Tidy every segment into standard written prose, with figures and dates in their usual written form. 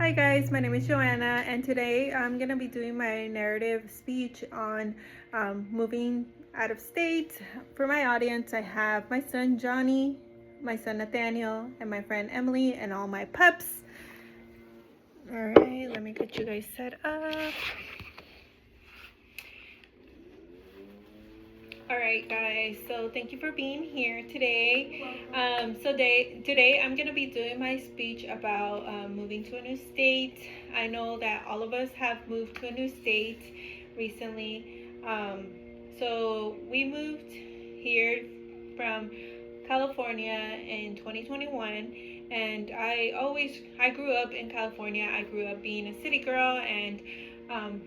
Hi guys, my name is Joanna, and today I'm gonna be doing my narrative speech on moving out of state. For my audience, I have my son Johnny, my son Nathaniel, and my friend Emily, and all my pups. All right, let me get you guys set up. All right, guys. So thank you for being here today. Today I'm gonna be doing my speech about moving to a new state. I know that all of us have moved to a new state recently. So we moved here from California in 2021, and I grew up in California. I grew up being a city girl, and um,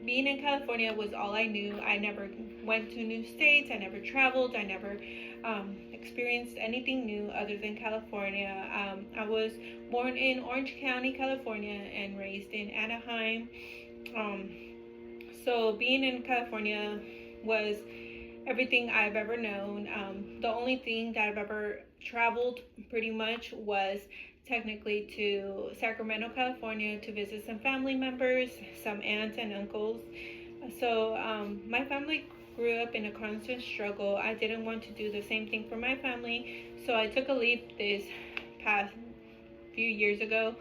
being in California was all I knew. I never went to new states. I never traveled. I never experienced anything new other than California. I was born in Orange County, California, and raised in Anaheim. Um, so being in California was everything I've ever known. The only thing that I've ever traveled pretty much was technically to Sacramento, California to visit some family members, some aunts and uncles. So my family grew up in a constant struggle. I didn't want to do the same thing for my family, so I took a leap this past few years ago,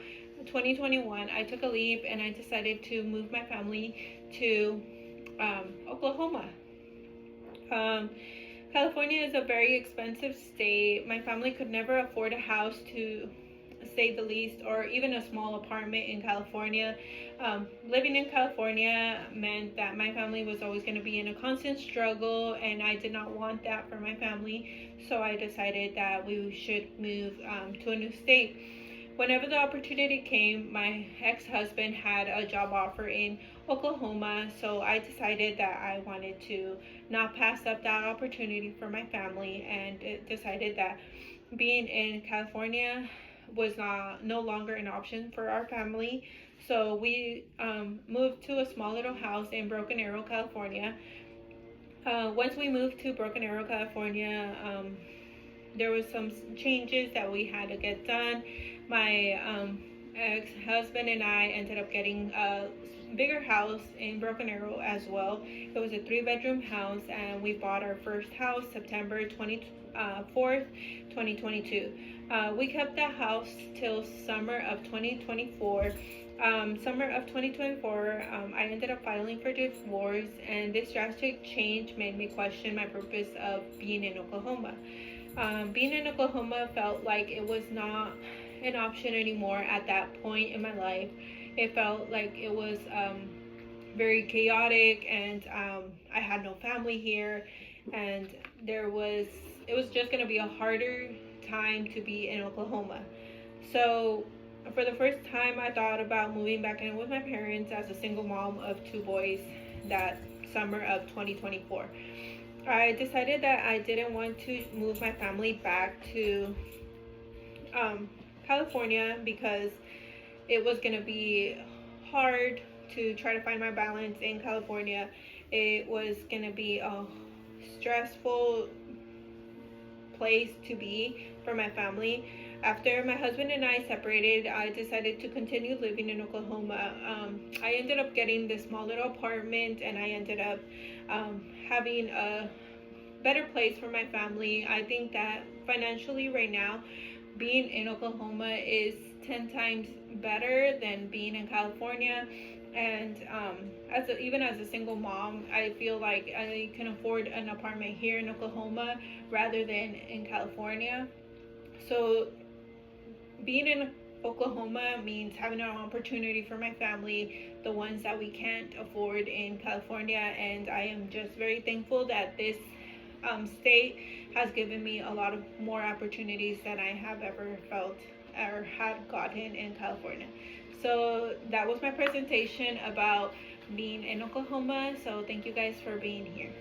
2021. I took a leap and I decided to move my family to Oklahoma. Um, California is a very expensive state. My family could never afford a house, to say the least, or even a small apartment in California. Living in California meant that my family was always going to be in a constant struggle, and I did not want that for my family. So I decided that we should move to a new state. Whenever the opportunity came, my ex-husband had a job offer in Oklahoma, so I decided that I wanted to not pass up that opportunity for my family, and it decided that being in California was no longer an option for our family. So we moved to a small little house in Broken Arrow, California. Once we moved to Broken Arrow, California, there was some changes that we had to get done. My ex-husband and I ended up getting a bigger house in Broken Arrow as well. It was a 3-bedroom house, and we bought our first house September 24th, 2022. We kept that house till summer of 2024. Summer of 2024, I ended up filing for divorce, and this drastic change made me question my purpose of being in Oklahoma. Being in Oklahoma felt like it was not an option anymore at that point in my life. It felt like it was very chaotic, and I had no family here, and it was just going to be a harder time to be in Oklahoma. So for the first time, I thought about moving back in with my parents as a single mom of 2 boys that summer of 2024. I decided that I didn't want to move my family back to California because it was going to be hard to try to find my balance in California. It was going to be a stressful place to be for my family. After my husband and I separated, I decided to continue living in Oklahoma. I ended up getting this small little apartment, and I ended up having a better place for my family. I think that financially right now, being in Oklahoma is 10 times better than being in California. And even as a single mom, I feel like I can afford an apartment here in Oklahoma rather than in California. So being in Oklahoma means having an opportunity for my family, the ones that we can't afford in California. And I am just very thankful that this state has given me a lot of more opportunities than I have ever felt or had gotten in California. So that was my presentation about being in Oklahoma. So thank you guys for being here.